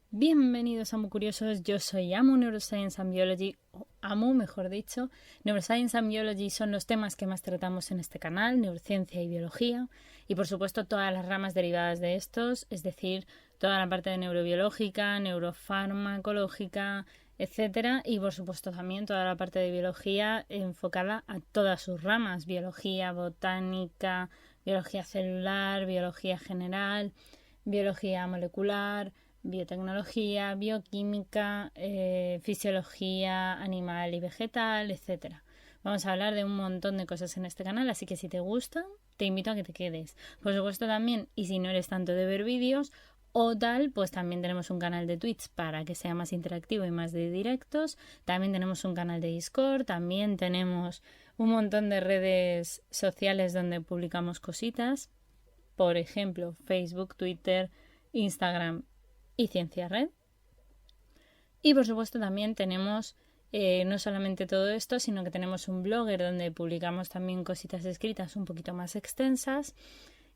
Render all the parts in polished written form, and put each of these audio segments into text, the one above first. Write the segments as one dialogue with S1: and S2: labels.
S1: Bienvenidos a Amu Curiosos, yo soy Amu Neuroscience and Biology, o Amu mejor dicho. Neuroscience and Biology son los temas que más tratamos en este canal, neurociencia y biología, y por supuesto todas las ramas derivadas de estos, es decir, toda la parte de neurobiológica, neurofarmacológica, etcétera, y por supuesto también toda la parte de biología enfocada a todas sus ramas, biología botánica, biología celular, biología general, biología molecular, biotecnología, bioquímica, fisiología animal y vegetal, etcétera. Vamos a hablar de un montón de cosas en este canal, así que si te gusta, te invito a que te quedes. Por supuesto también, y si no eres tanto de ver vídeos o tal, pues también tenemos un canal de Twitch para que sea más interactivo y más de directos. También tenemos un canal de Discord, también tenemos un montón de redes sociales donde publicamos cositas. Por ejemplo, Facebook, Twitter, Instagram y Ciencia Red. Y por supuesto también tenemos no solamente todo esto, sino que tenemos un blogger donde publicamos también cositas escritas un poquito más extensas,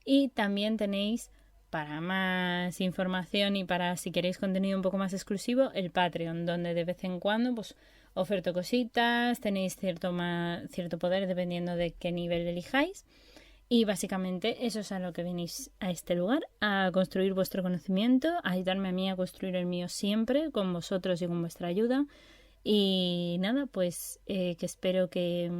S1: y también tenéis, para más información y para si queréis contenido un poco más exclusivo, el Patreon, donde de vez en cuando pues oferto cositas, tenéis cierto poder dependiendo de qué nivel elijáis. Y básicamente eso es a lo que venís a este lugar, a construir vuestro conocimiento, a ayudarme a mí a construir el mío siempre, con vosotros y con vuestra ayuda. Y nada, pues que espero que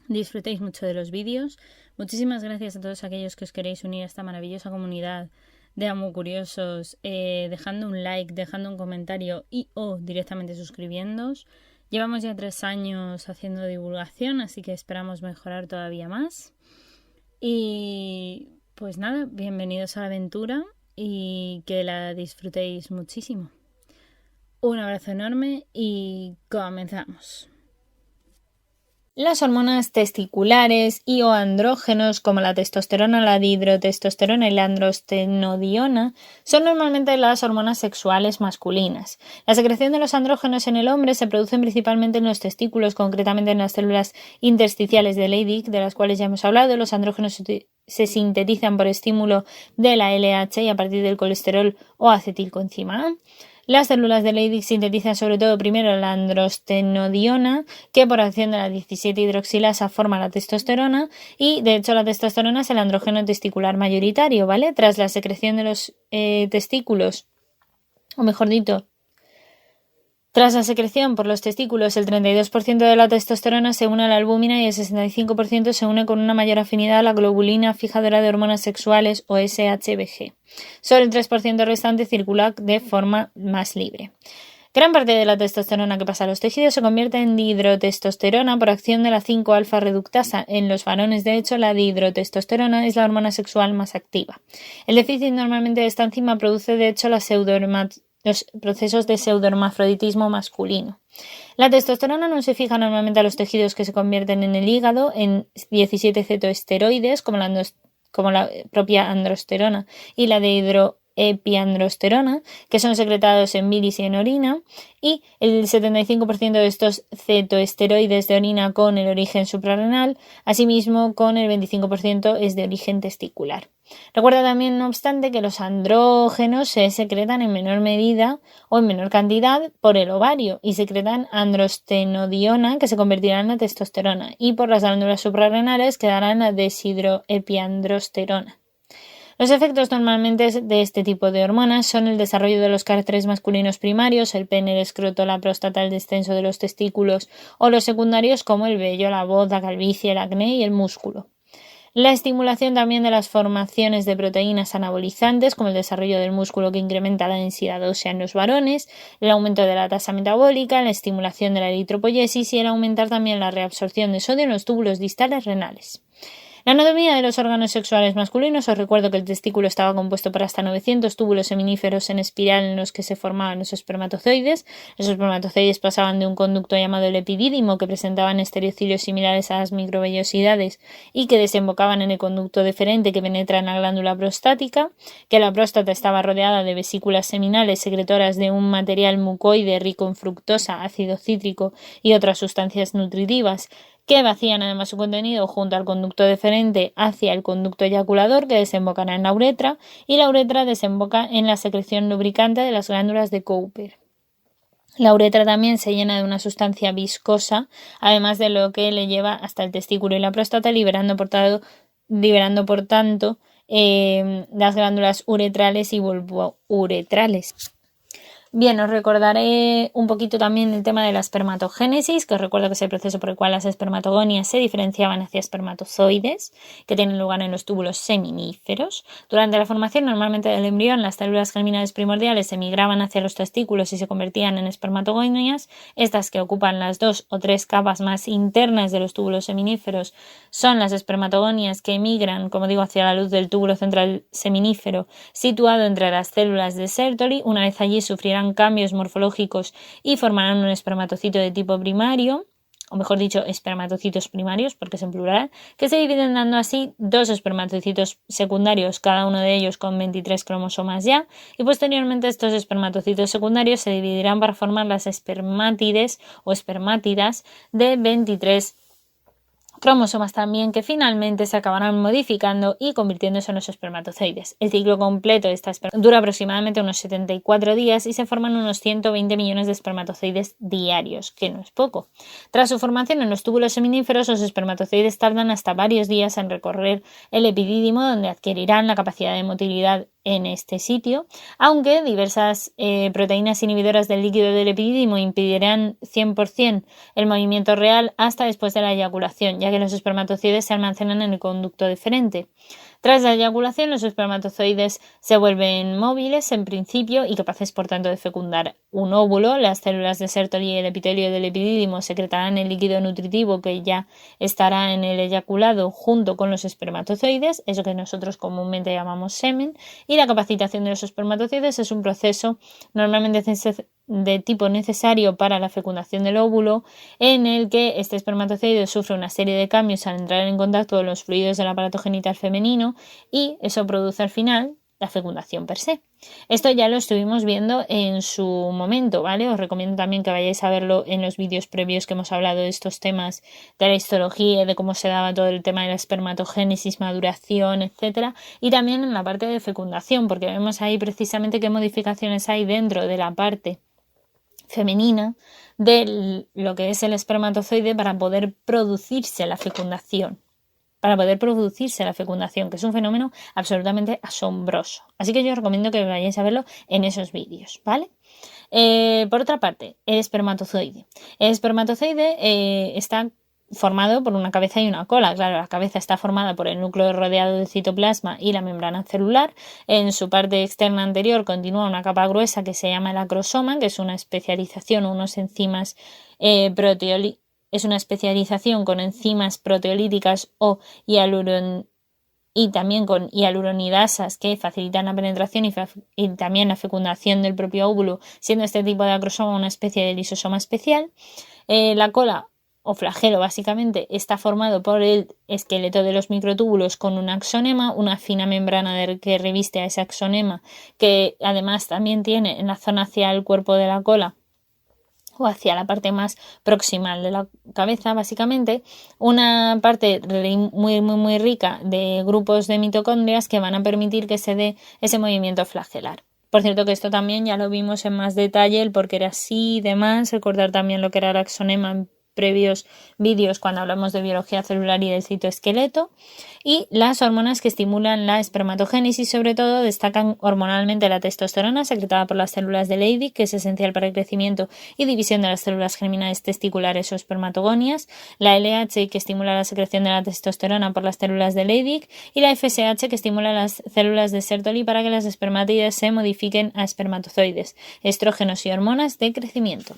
S1: disfrutéis mucho de los vídeos. Muchísimas gracias a todos aquellos que os queréis unir a esta maravillosa comunidad de Amu Curiosos, dejando un like, dejando un comentario y o directamente suscribiéndoos. Llevamos ya 3 años haciendo divulgación, así que esperamos mejorar todavía más. Y pues nada, bienvenidos a la aventura y que la disfrutéis muchísimo. Un abrazo enorme y comenzamos. Las hormonas testiculares y o andrógenos como la testosterona, la dihidrotestosterona y la androstenodiona son normalmente las hormonas sexuales masculinas. La secreción de los andrógenos en el hombre se produce principalmente en los testículos, concretamente en las células intersticiales de Leydig, de las cuales ya hemos hablado. Los andrógenos se sintetizan por estímulo de la LH y a partir del colesterol o acetilcoenzima A. Las células de Leydig sintetizan sobre todo primero la androstenodiona, que por acción de la 17-hidroxilasa forma la testosterona, y de hecho la testosterona es el andrógeno testicular mayoritario, ¿vale? Tras la secreción de los testículos, o mejor dicho, tras la secreción por los testículos, el 32% de la testosterona se une a la albúmina y el 65% se une con una mayor afinidad a la globulina fijadora de hormonas sexuales o SHBG. Solo el 3% restante circula de forma más libre. Gran parte de la testosterona que pasa a los tejidos se convierte en dihidrotestosterona por acción de la 5-alfa reductasa. En los varones, de hecho, la dihidrotestosterona es la hormona sexual más activa. El déficit normalmente de esta enzima produce, de hecho, los procesos de pseudohermafroditismo masculino. La testosterona no se fija normalmente a los tejidos que se convierten en el hígado en 17 cetoesteroides, como la propia androsterona y la dehidroepiandrosterona, que son secretados en bilis y en orina, y el 75% de estos cetoesteroides de orina con el origen suprarrenal, asimismo con el 25% es de origen testicular. Recuerda también, no obstante, que los andrógenos se secretan en menor medida o en menor cantidad por el ovario y secretan androstenodiona, que se convertirá en la testosterona, y por las glándulas suprarrenales quedarán la deshidroepiandrosterona. Los efectos normalmente de este tipo de hormonas son el desarrollo de los caracteres masculinos primarios, el pene, el escroto, la próstata, el descenso de los testículos, o los secundarios como el vello, la voz, la calvicie, el acné y el músculo. La estimulación también de las formaciones de proteínas anabolizantes, como el desarrollo del músculo que incrementa la densidad ósea en los varones, el aumento de la tasa metabólica, la estimulación de la eritropoyesis y el aumentar también la reabsorción de sodio en los túbulos distales renales. La anatomía de los órganos sexuales masculinos. Os recuerdo que el testículo estaba compuesto por hasta 900 túbulos seminíferos en espiral en los que se formaban los espermatozoides. Los espermatozoides pasaban de un conducto llamado el epidídimo, que presentaban estereocilios similares a las microvellosidades y que desembocaban en el conducto deferente que penetra en la glándula prostática, que la próstata estaba rodeada de vesículas seminales secretoras de un material mucoide rico en fructosa, ácido cítrico y otras sustancias nutritivas, que vacían además su contenido junto al conducto deferente hacia el conducto eyaculador, que desembocará en la uretra, y la uretra desemboca en la secreción lubricante de las glándulas de Cowper. La uretra también se llena de una sustancia viscosa, además de lo que le lleva hasta el testículo y la próstata, liberando por tanto las glándulas uretrales y vulvouretrales. Bien, os recordaré un poquito también el tema de la espermatogénesis, que os recuerdo que es el proceso por el cual las espermatogonias se diferenciaban hacia espermatozoides, que tienen lugar en los túbulos seminíferos. Durante la formación normalmente del embrión, las células germinales primordiales emigraban hacia los testículos y se convertían en espermatogonias. Estas, que ocupan las 2 o 3 capas más internas de los túbulos seminíferos, son las espermatogonias que emigran, como digo, hacia la luz del túbulo central seminífero, situado entre las células de Sertoli. Una vez allí sufrirán cambios morfológicos y formarán un espermatocito de tipo primario, o mejor dicho, espermatocitos primarios, porque es en plural, que se dividen dando así 2 espermatocitos secundarios, cada uno de ellos con 23 cromosomas ya, y posteriormente estos espermatocitos secundarios se dividirán para formar las espermátides o espermátidas de 23 cromosomas también, que finalmente se acabarán modificando y convirtiéndose en los espermatozoides. El ciclo completo de esta dura aproximadamente unos 74 días y se forman unos 120 millones de espermatozoides diarios, que no es poco. Tras su formación en los túbulos seminíferos, los espermatozoides tardan hasta varios días en recorrer el epidídimo, donde adquirirán la capacidad de motilidad en este sitio, aunque diversas proteínas inhibidoras del líquido del epidídimo impedirán 100% el movimiento real hasta después de la eyaculación, ya que los espermatozoides se almacenan en el conducto deferente. Tras la eyaculación, los espermatozoides se vuelven móviles en principio y capaces, por tanto, de fecundar un óvulo. Las células de Sertoli y el epitelio del epidídimo secretarán el líquido nutritivo que ya estará en el eyaculado junto con los espermatozoides, eso que nosotros comúnmente llamamos semen, y la capacitación de los espermatozoides es un proceso normalmente de tipo necesario para la fecundación del óvulo, en el que este espermatozoide sufre una serie de cambios al entrar en contacto con los fluidos del aparato genital femenino, y eso produce al final la fecundación per se. Esto ya lo estuvimos viendo en su momento, ¿vale? Os recomiendo también que vayáis a verlo en los vídeos previos que hemos hablado de estos temas de la histología, de cómo se daba todo el tema de la espermatogénesis, maduración, etcétera, y también en la parte de fecundación, porque vemos ahí precisamente qué modificaciones hay dentro de la parte femenina de lo que es el espermatozoide para poder producirse la fecundación. Que es un fenómeno absolutamente asombroso. Así que yo os recomiendo que vayáis a verlo en esos vídeos, ¿vale? Por otra parte, el espermatozoide. El espermatozoide está formado por una cabeza y una cola. Claro, la cabeza está formada por el núcleo rodeado de citoplasma y la membrana celular. En su parte externa anterior continúa una capa gruesa que se llama el acrosoma, que es una especialización o unos enzimas Es una especialización con enzimas proteolíticas y también con hialuronidasas que facilitan la penetración y también la fecundación del propio óvulo, siendo este tipo de acrosoma una especie de lisosoma especial. La cola o flagelo básicamente está formado por el esqueleto de los microtúbulos con un axonema, una fina membrana que reviste a ese axonema, que además también tiene en la zona hacia el cuerpo de la cola o hacia la parte más proximal de la cabeza, básicamente, una parte muy rica de grupos de mitocondrias que van a permitir que se dé ese movimiento flagelar. Por cierto, que esto también ya lo vimos en más detalle, el por qué era así y demás, recordar también lo que era el axonema en previos vídeos cuando hablamos de biología celular y del citoesqueleto. Y las hormonas que estimulan la espermatogénesis, sobre todo, destacan hormonalmente la testosterona, secretada por las células de Leydig, que es esencial para el crecimiento y división de las células germinales testiculares o espermatogonias, la LH, que estimula la secreción de la testosterona por las células de Leydig, y la FSH, que estimula las células de Sertoli para que las espermátides se modifiquen a espermatozoides, estrógenos y hormonas de crecimiento.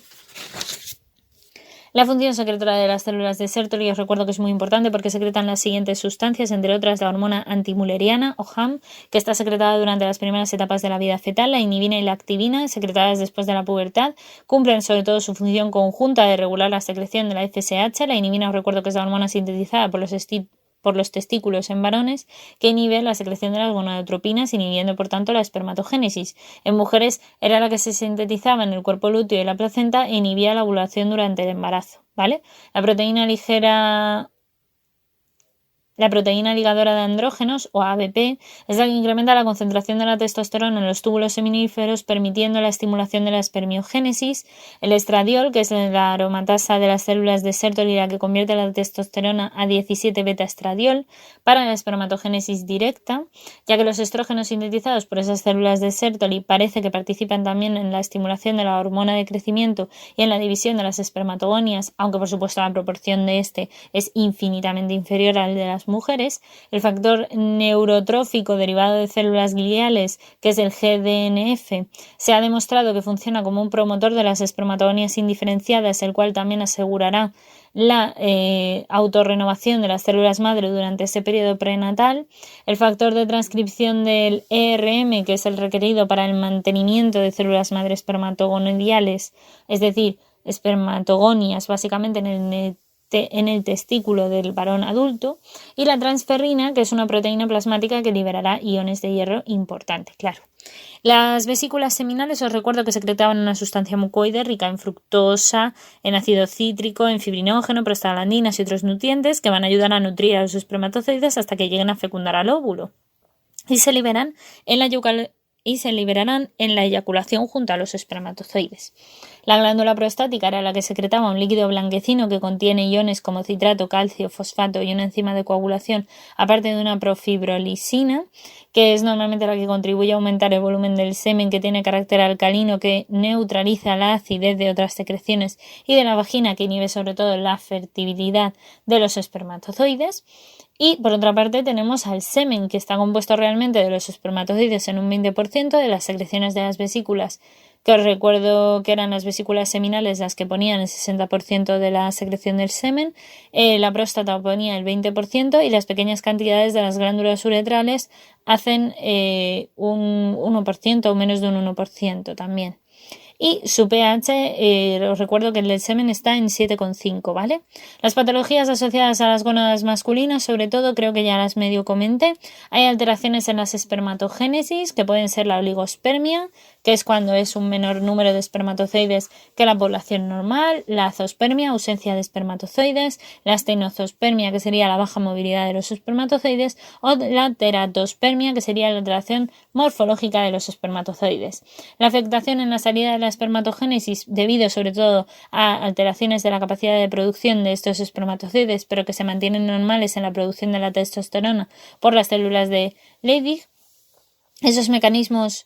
S1: La función secretora de las células de Sertoli, os recuerdo que es muy importante porque secretan las siguientes sustancias, entre otras la hormona antimülleriana o HAM, que está secretada durante las primeras etapas de la vida fetal, la inhibina y la activina, secretadas después de la pubertad, cumplen sobre todo su función conjunta de regular la secreción de la FSH. La inhibina, os recuerdo que es la hormona sintetizada por los por los testículos en varones, que inhibe la secreción de las gonadotropinas, inhibiendo por tanto la espermatogénesis. En mujeres era la que se sintetizaba en el cuerpo lúteo y la placenta e inhibía la ovulación durante el embarazo, ¿vale? La proteína ligadora de andrógenos, o ABP, es la que incrementa la concentración de la testosterona en los túbulos seminíferos, permitiendo la estimulación de la espermiogénesis. El estradiol, que es la aromatasa de las células de Sertoli, la que convierte la testosterona a 17-beta-estradiol para la espermatogénesis directa, ya que los estrógenos sintetizados por esas células de Sertoli parece que participan también en la estimulación de la hormona de crecimiento y en la división de las espermatogonias, aunque por supuesto la proporción de este es infinitamente inferior al de las mujeres. El factor neurotrófico derivado de células gliales, que es el GDNF, se ha demostrado que funciona como un promotor de las espermatogonias indiferenciadas, el cual también asegurará la autorrenovación de las células madre durante ese periodo prenatal. El factor de transcripción del ERM, que es el requerido para el mantenimiento de células madre espermatogonadiales, es decir, espermatogonias básicamente en el testículo del varón adulto, y la transferrina, que es una proteína plasmática que liberará iones de hierro importantes, claro. Las vesículas seminales, os recuerdo que secretaban una sustancia mucoide rica en fructosa, en ácido cítrico, en fibrinógeno, prostaglandinas y otros nutrientes que van a ayudar a nutrir a los espermatozoides hasta que lleguen a fecundar al óvulo. Y se liberarán en la eyaculación junto a los espermatozoides. La glándula prostática era la que secretaba un líquido blanquecino que contiene iones como citrato, calcio, fosfato y una enzima de coagulación, aparte de una profibrolisina, que es normalmente la que contribuye a aumentar el volumen del semen, que tiene carácter alcalino, que neutraliza la acidez de otras secreciones, y de la vagina, que inhibe sobre todo la fertilidad de los espermatozoides. Y por otra parte tenemos al semen, que está compuesto realmente de los espermatozoides en un 20%, de las secreciones de las vesículas, que os recuerdo que eran las vesículas seminales las que ponían el 60% de la secreción del semen, la próstata ponía el 20% y las pequeñas cantidades de las glándulas uretrales hacen un 1% o menos de un 1% también. Y su pH, os recuerdo que el del semen está en 7,5, ¿vale? Las patologías asociadas a las gónadas masculinas, sobre todo, creo que ya las medio comenté. Hay alteraciones en las espermatogénesis, que pueden ser la oligospermia, que es cuando es un menor número de espermatozoides que la población normal, la azospermia, ausencia de espermatozoides, la astenozospermia, que sería la baja movilidad de los espermatozoides, o la teratospermia, que sería la alteración morfológica de los espermatozoides. La afectación en la salida de la espermatogénesis, debido sobre todo a alteraciones de la capacidad de producción de estos espermatozoides, pero que se mantienen normales en la producción de la testosterona por las células de Leydig. Esos mecanismos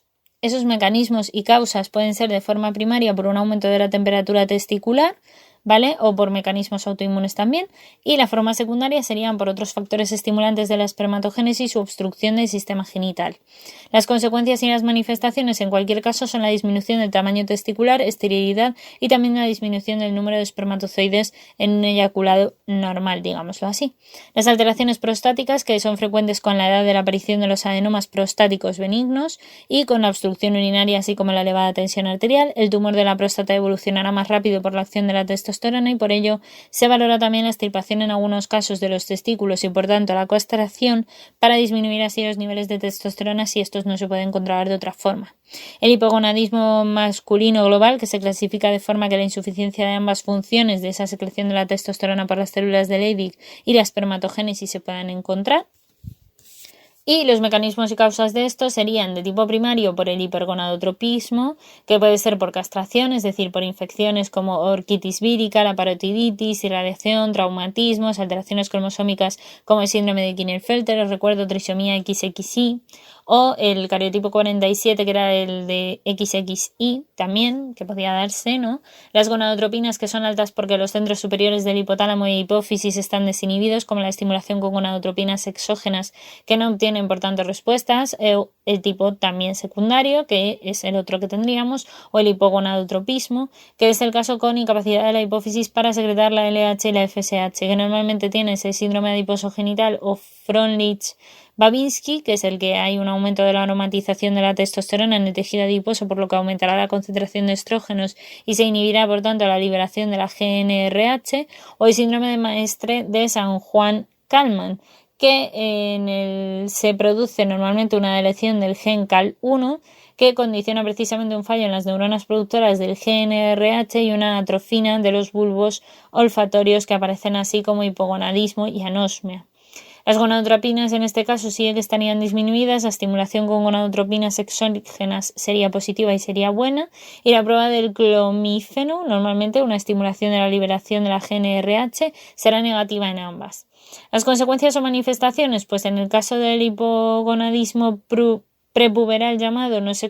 S1: y causas pueden ser de forma primaria por un aumento de la temperatura testicular, ¿vale? O por mecanismos autoinmunes también, y la forma secundaria serían por otros factores estimulantes de la espermatogénesis u obstrucción del sistema genital. Las consecuencias y las manifestaciones en cualquier caso son la disminución del tamaño testicular, esterilidad y también la disminución del número de espermatozoides en un eyaculado normal, digámoslo así. Las alteraciones prostáticas, que son frecuentes con la edad de la aparición de los adenomas prostáticos benignos y con la obstrucción urinaria, así como la elevada tensión arterial. El tumor de la próstata evolucionará más rápido por la acción de la testosterona y por ello se valora también la extirpación en algunos casos de los testículos y por tanto la castración para disminuir así los niveles de testosterona si estos no se pueden controlar de otra forma. El hipogonadismo masculino global, que se clasifica de forma que la insuficiencia de ambas funciones de esa secreción de la testosterona por las células de Leydig y la espermatogénesis se puedan encontrar. Y los mecanismos y causas de esto serían de tipo primario por el hipergonadotropismo, que puede ser por castración, es decir, por infecciones como orquitis vírica, la parotiditis, irradiación, traumatismos, alteraciones cromosómicas como el síndrome de Klinefelter, os recuerdo trisomía XXI, o el cariotipo 47, que era el de XXI también, que podía darse, ¿no? Las gonadotropinas, que son altas porque los centros superiores del hipotálamo y hipófisis están desinhibidos, como la estimulación con gonadotropinas exógenas, que no obtienen por tanto respuestas, el tipo también secundario, que es el otro que tendríamos, o el hipogonadotropismo, que es el caso con incapacidad de la hipófisis para secretar la LH y la FSH, que normalmente tiene ese síndrome adiposo genital o Frohnlich-Babinski, que es el que hay un aumento de la aromatización de la testosterona en el tejido adiposo, por lo que aumentará la concentración de estrógenos y se inhibirá por tanto la liberación de la GnRH, o el síndrome de Maestre de San Juan-Kallmann, que se produce normalmente una deleción del gen CAL1 que condiciona precisamente un fallo en las neuronas productoras del GNRH y una atrofina de los bulbos olfatorios que aparecen así como hipogonadismo y anosmia. Las gonadotropinas en este caso sí que estarían disminuidas, la estimulación con gonadotropinas exógenas sería positiva y sería buena, y la prueba del clomífeno, normalmente una estimulación de la liberación de la GNRH, será negativa en ambas. Las consecuencias o manifestaciones, pues en el caso del hipogonadismo prepuberal llamado Las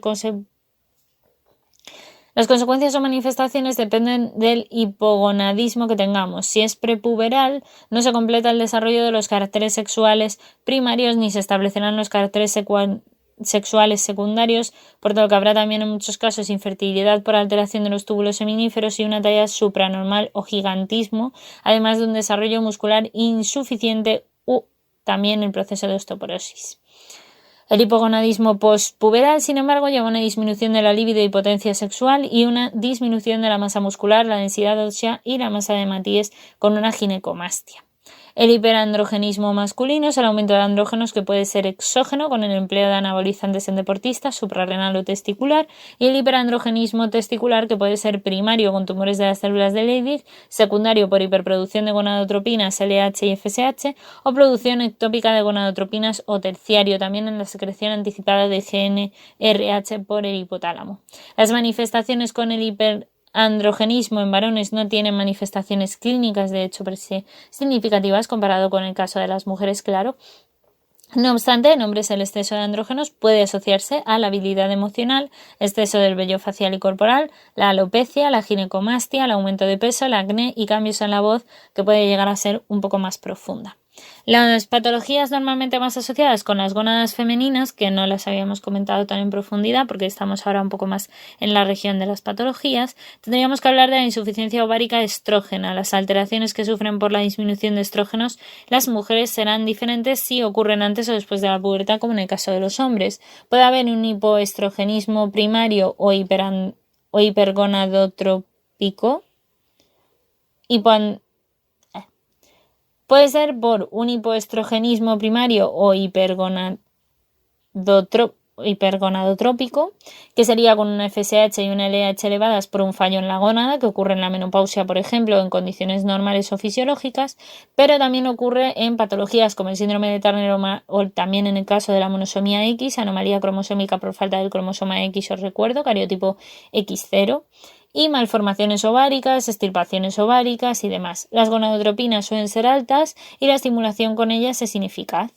S1: consecuencias o manifestaciones dependen del hipogonadismo que tengamos. Si es prepuberal, no se completa el desarrollo de los caracteres sexuales primarios ni se establecerán los caracteres sexuales secundarios, por lo que habrá también en muchos casos infertilidad por alteración de los túbulos seminíferos y una talla supranormal o gigantismo, además de un desarrollo muscular insuficiente u también el proceso de osteoporosis. El hipogonadismo postpuberal, sin embargo, lleva a una disminución de la libido y potencia sexual y una disminución de la masa muscular, la densidad ósea y la masa de hematíes con una ginecomastia. El hiperandrogenismo masculino es el aumento de andrógenos que puede ser exógeno con el empleo de anabolizantes en deportistas, suprarrenal o testicular, y el hiperandrogenismo testicular que puede ser primario con tumores de las células de Leydig, secundario por hiperproducción de gonadotropinas LH y FSH o producción ectópica de gonadotropinas o terciario también en la secreción anticipada de GNRH por el hipotálamo. Las manifestaciones con el hiperandrogenismo en varones no tienen manifestaciones clínicas, de hecho, per se significativas comparado con el caso de las mujeres, claro. No obstante, en hombres el exceso de andrógenos puede asociarse a la habilidad emocional, exceso del vello facial y corporal, la alopecia, la ginecomastia, el aumento de peso, el acné y cambios en la voz que puede llegar a ser un poco más profunda. Las patologías normalmente más asociadas con las gónadas femeninas, que no las habíamos comentado tan en profundidad porque estamos ahora un poco más en la región de las patologías, tendríamos que hablar de la insuficiencia ovárica estrógena. Las alteraciones que sufren por la disminución de estrógenos las mujeres serán diferentes si ocurren antes o después de la pubertad, como en el caso de los hombres. Puede haber un hipoestrogenismo primario o hipergonadotrópico. Puede ser por un hipoestrogenismo primario o hipergonadotrópico, que sería con una FSH y una LH elevadas por un fallo en la gónada, que ocurre en la menopausia, por ejemplo, en condiciones normales o fisiológicas, pero también ocurre en patologías como el síndrome de Turner o también en el caso de la monosomía X, anomalía cromosómica por falta del cromosoma X, os recuerdo, cariotipo X0, y malformaciones ováricas, extirpaciones ováricas y demás. Las gonadotropinas suelen ser altas y la estimulación con ellas es ineficaz.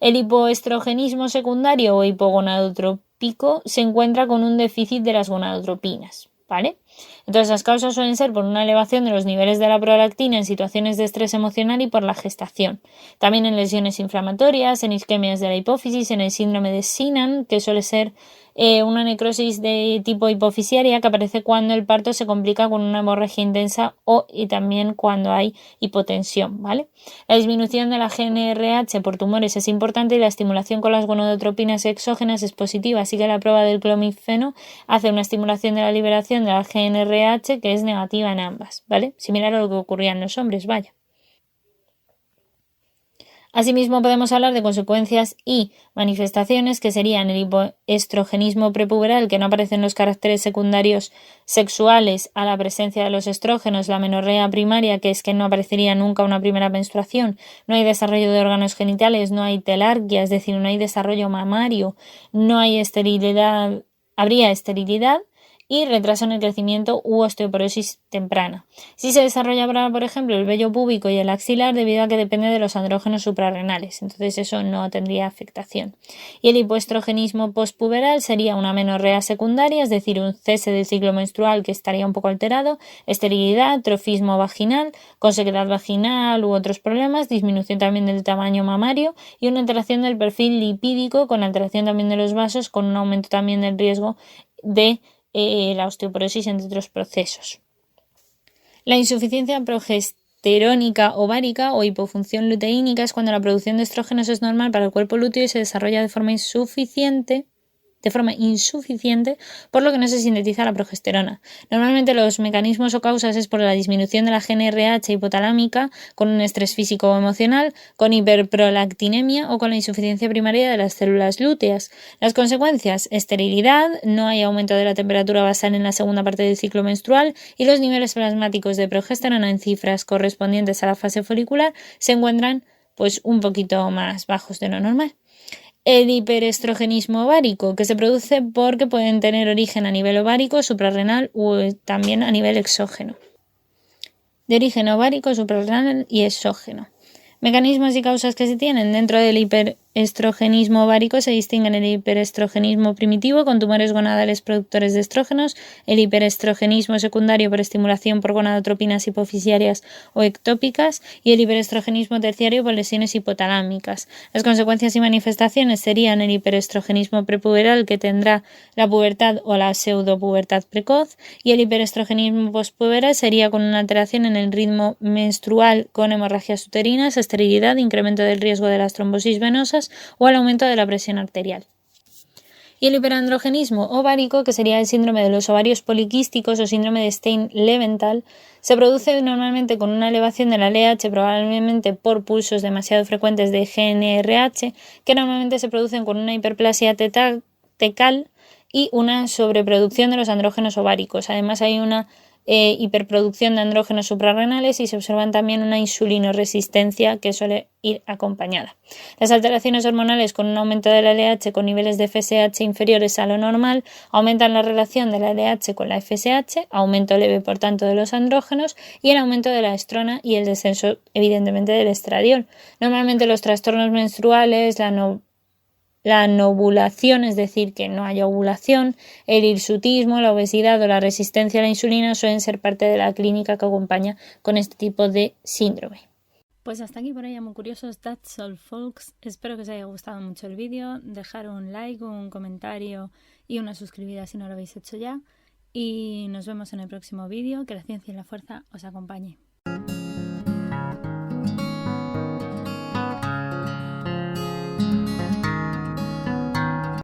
S1: El hipoestrogenismo secundario o hipogonadotrópico se encuentra con un déficit de las gonadotropinas, ¿vale? Entonces las causas suelen ser por una elevación de los niveles de la prolactina en situaciones de estrés emocional y por la gestación. También en lesiones inflamatorias, en isquemias de la hipófisis, en el síndrome de Sinan, que suele ser una necrosis de tipo hipofisiaria que aparece cuando el parto se complica con una hemorragia intensa y también cuando hay hipotensión, ¿vale? La disminución de la GNRH por tumores es importante y la estimulación con las gonadotropinas exógenas es positiva, así que la prueba del clomífeno hace una estimulación de la liberación de la GNRH que es negativa en ambas, ¿vale? Similar a lo que ocurría en los hombres, vaya. Asimismo, podemos hablar de consecuencias y manifestaciones que serían el hipoestrogenismo prepuberal, que no aparecen los caracteres secundarios sexuales a la presencia de los estrógenos, la menorrea primaria, que es que no aparecería nunca una primera menstruación, no hay desarrollo de órganos genitales, no hay telarquía, es decir, no hay desarrollo mamario, no hay esterilidad, habría esterilidad, y retraso en el crecimiento u osteoporosis temprana. Si se desarrolla, por ejemplo, el vello púbico y el axilar debido a que depende de los andrógenos suprarrenales, entonces eso no tendría afectación. Y el hipoestrogenismo postpuberal sería una menorrea secundaria, es decir, un cese del ciclo menstrual que estaría un poco alterado, esterilidad, trofismo vaginal, con sequedad vaginal u otros problemas, disminución también del tamaño mamario y una alteración del perfil lipídico con alteración también de los vasos, con un aumento también del riesgo de la osteoporosis, entre otros procesos. La insuficiencia progesterónica ovárica o hipofunción luteínica es cuando la producción de estrógenos es normal para el cuerpo lúteo y se desarrolla de forma insuficiente de forma insuficiente, por lo que no se sintetiza la progesterona. Normalmente los mecanismos o causas es por la disminución de la GnRH hipotalámica con un estrés físico o emocional, con hiperprolactinemia o con la insuficiencia primaria de las células lúteas. Las consecuencias: esterilidad, no hay aumento de la temperatura basal en la segunda parte del ciclo menstrual y los niveles plasmáticos de progesterona en cifras correspondientes a la fase folicular se encuentran pues un poquito más bajos de lo normal. El hiperestrogenismo ovárico, que se produce porque pueden tener origen a nivel ovárico, suprarrenal o también a nivel exógeno. De origen ovárico, suprarrenal y exógeno. Mecanismos y causas que se tienen. Dentro del hiperestrogenismo ovárico se distinguen el hiperestrogenismo primitivo con tumores gonadales productores de estrógenos, el hiperestrogenismo secundario por estimulación por gonadotropinas hipofisiarias o ectópicas y el hiperestrogenismo terciario por lesiones hipotalámicas. Las consecuencias y manifestaciones serían el hiperestrogenismo prepuberal, que tendrá la pubertad o la pseudopubertad precoz, y el hiperestrogenismo pospuberal sería con una alteración en el ritmo menstrual con hemorragias uterinas, esterilidad, incremento del riesgo de las trombosis venosas o el aumento de la presión arterial. Y el hiperandrogenismo ovárico, que sería el síndrome de los ovarios poliquísticos o síndrome de Stein-Leventhal, se produce normalmente con una elevación de la LH, probablemente por pulsos demasiado frecuentes de GnRH, que normalmente se producen con una hiperplasia tecal y una sobreproducción de los andrógenos ováricos. Además hay una hiperproducción de andrógenos suprarrenales y se observan también una insulinoresistencia que suele ir acompañada. Las alteraciones hormonales con un aumento de la LH con niveles de FSH inferiores a lo normal aumentan la relación de la LH con la FSH, aumento leve por tanto de los andrógenos y el aumento de la estrona y el descenso evidentemente del estradiol. Normalmente los trastornos menstruales, la anovulación, es decir, que no haya ovulación, el hirsutismo, la obesidad o la resistencia a la insulina suelen ser parte de la clínica que acompaña con este tipo de síndrome. Pues hasta aquí por hoy, muy curiosos. That's all, folks. Espero que os haya gustado mucho el vídeo. Dejar un like, un comentario y una suscribida si no lo habéis hecho ya. Y nos vemos en el próximo vídeo. Que la ciencia y la fuerza os acompañe.